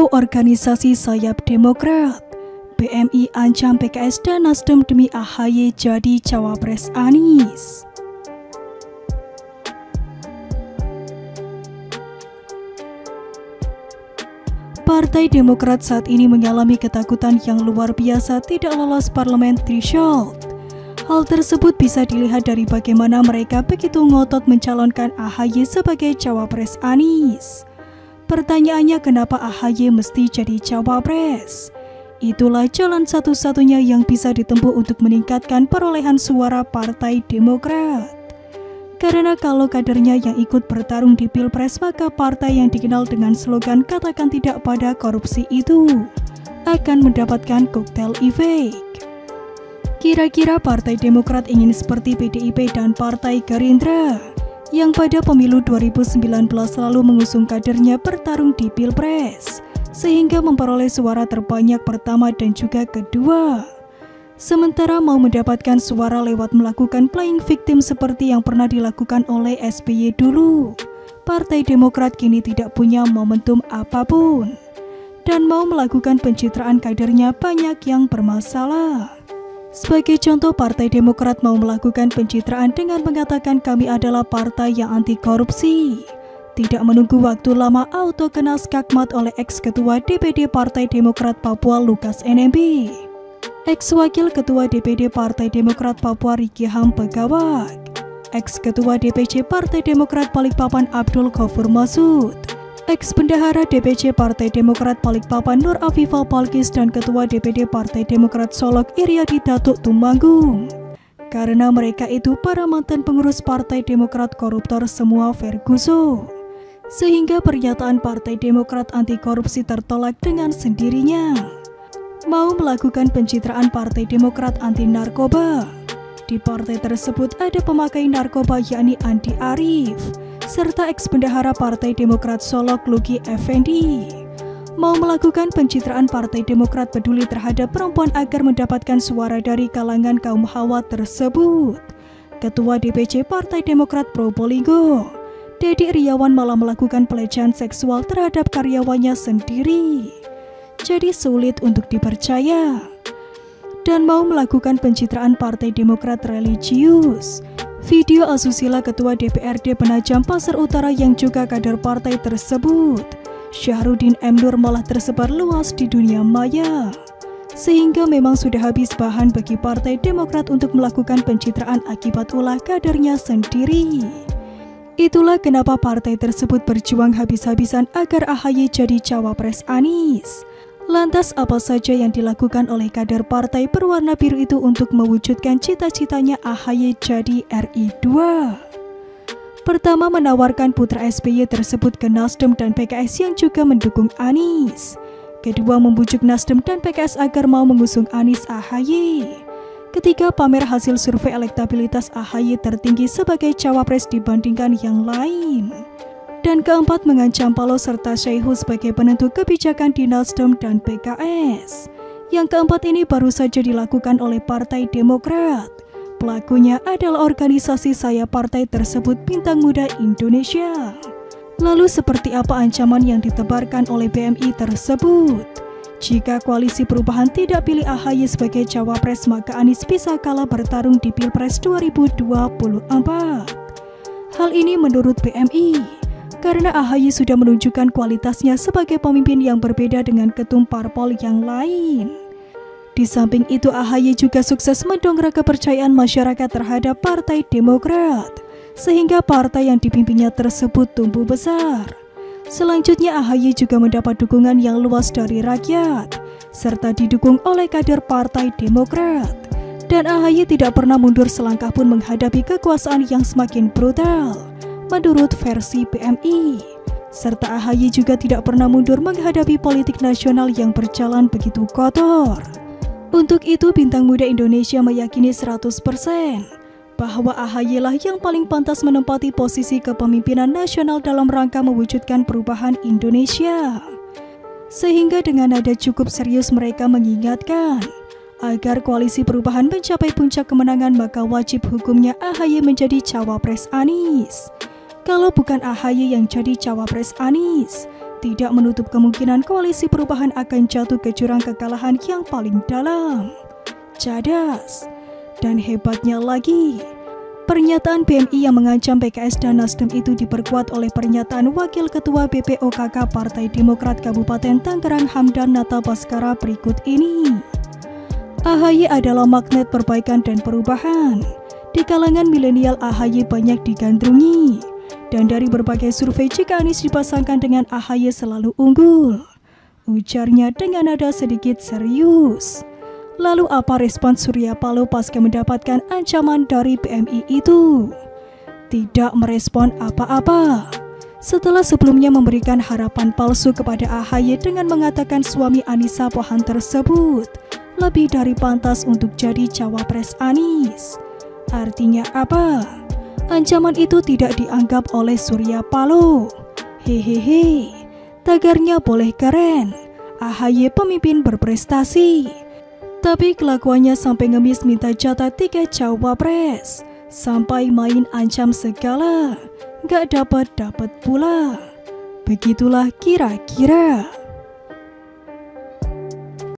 Halau organisasi sayap Demokrat, PMI ancam PKS dan Nasdem demi AHY jadi cawapres Anies. Partai Demokrat saat ini mengalami ketakutan yang luar biasa tidak lolos parlemen threshold. Hal tersebut bisa dilihat dari bagaimana mereka begitu ngotot mencalonkan AHY sebagai cawapres Anies. Pertanyaannya, kenapa AHY mesti jadi cawapres? Itulah jalan satu-satunya yang bisa ditempuh untuk meningkatkan perolehan suara Partai Demokrat. Karena kalau kadernya yang ikut bertarung di Pilpres, maka partai yang dikenal dengan slogan "katakan tidak pada korupsi" itu akan mendapatkan koktail efek. Kira-kira Partai Demokrat ingin seperti PDIP dan Partai Gerindra yang pada pemilu 2019 lalu mengusung kadernya bertarung di Pilpres, sehingga memperoleh suara terbanyak pertama dan juga kedua. Sementara mau mendapatkan suara lewat melakukan playing victim seperti yang pernah dilakukan oleh SBY dulu, Partai Demokrat kini tidak punya momentum apapun. Dan mau melakukan pencitraan kadernya banyak yang bermasalah. Sebagai contoh, Partai Demokrat mau melakukan pencitraan dengan mengatakan kami adalah partai yang anti korupsi. Tidak menunggu waktu lama auto kena skakmat oleh ex-ketua DPD Partai Demokrat Papua Lukas NMB, ex-wakil ketua DPD Partai Demokrat Papua Riki Ham Pegawak, ex-ketua DPC Partai Demokrat Balikpapan Abdul Ghafur Masud, ex-bendahara DPC Partai Demokrat Balikpapan Nur Afifah Palkis, dan ketua DPD Partai Demokrat Solok Iriadi Datuk Tumanggung. Karena mereka itu para mantan pengurus Partai Demokrat koruptor semua Ferguson. Sehingga pernyataan Partai Demokrat anti korupsi tertolak dengan sendirinya. Mau melakukan pencitraan Partai Demokrat anti narkoba. Di partai tersebut ada pemakai narkoba yakni Andi Arief, serta ex-bendahara Partai Demokrat Solok Luki Effendi. Mau melakukan pencitraan Partai Demokrat peduli terhadap perempuan agar mendapatkan suara dari kalangan kaum hawa tersebut. Ketua DPC Partai Demokrat Probolinggo, Dedi Iriawan, malah melakukan pelecehan seksual terhadap karyawannya sendiri. Jadi sulit untuk dipercaya. Dan mau melakukan pencitraan Partai Demokrat religius. Video asusila Ketua DPRD Penajam Pasar Utara yang juga kader partai tersebut, Syahrudin M. Nur, malah tersebar luas di dunia maya. Sehingga memang sudah habis bahan bagi Partai Demokrat untuk melakukan pencitraan akibat ulah kadernya sendiri. Itulah kenapa partai tersebut berjuang habis-habisan agar AHY jadi cawapres Anies. Lantas apa saja yang dilakukan oleh kader partai berwarna biru itu untuk mewujudkan cita-citanya AHY jadi RI2? Pertama, menawarkan putra SBY tersebut ke Nasdem dan PKS yang juga mendukung Anies. Kedua, membujuk Nasdem dan PKS agar mau mengusung Anies AHY. Ketiga, pamer hasil survei elektabilitas AHY tertinggi sebagai cawapres dibandingkan yang lain. Dan keempat, mengancam Paloh serta Syaihu sebagai penentu kebijakan di Nasdem dan PKS. Yang keempat ini baru saja dilakukan oleh Partai Demokrat. Pelakunya adalah organisasi sayap partai tersebut, Bintang Muda Indonesia. Lalu seperti apa ancaman yang ditebarkan oleh BMI tersebut? Jika koalisi perubahan tidak pilih AHY sebagai cawapres, maka Anies bisa kalah bertarung di Pilpres 2024. Hal ini menurut BMI, karena AHY sudah menunjukkan kualitasnya sebagai pemimpin yang berbeda dengan ketum parpol yang lain. Di samping itu, AHY juga sukses mendongkrak kepercayaan masyarakat terhadap Partai Demokrat, sehingga partai yang dipimpinnya tersebut tumbuh besar. Selanjutnya, AHY juga mendapat dukungan yang luas dari rakyat, serta didukung oleh kader Partai Demokrat. Dan AHY tidak pernah mundur selangkah pun menghadapi kekuasaan yang semakin brutal, menurut versi PMI. Serta AHY juga tidak pernah mundur menghadapi politik nasional yang berjalan begitu kotor. Untuk itu, Bintang Muda Indonesia meyakini 100% bahwa AHY lah yang paling pantas menempati posisi kepemimpinan nasional dalam rangka mewujudkan perubahan Indonesia. Sehingga dengan nada cukup serius mereka mengingatkan, agar koalisi perubahan mencapai puncak kemenangan maka wajib hukumnya AHY menjadi cawapres Anies. Kalau bukan AHY yang jadi cawapres Anies, tidak menutup kemungkinan koalisi perubahan akan jatuh ke jurang kekalahan yang paling dalam. Cadas. Dan hebatnya lagi, pernyataan PMI yang mengancam PKS dan Nasdem itu diperkuat oleh pernyataan Wakil Ketua BPOKK Partai Demokrat Kabupaten Tangerang Hamdan Nata Baskara berikut ini. AHY adalah magnet perbaikan dan perubahan. Di kalangan milenial AHY banyak digandrungi. Dan dari berbagai survei jika Anies dipasangkan dengan AHY selalu unggul. Ujarnya dengan nada sedikit serius. Lalu apa respon Surya Paloh pasca mendapatkan ancaman dari PMI itu? Tidak merespon apa-apa. Setelah sebelumnya memberikan harapan palsu kepada AHY dengan mengatakan suami Anissa Pohan tersebut lebih dari pantas untuk jadi cawapres Anies. Artinya apa? Ancaman itu tidak dianggap oleh Surya Paloh. Hehehe, tagarnya boleh keren. AHY pemimpin berprestasi. Tapi kelakuannya sampai ngemis minta jatah 3 cawapres. Sampai main ancam segala. Gak dapat pula. Begitulah kira-kira.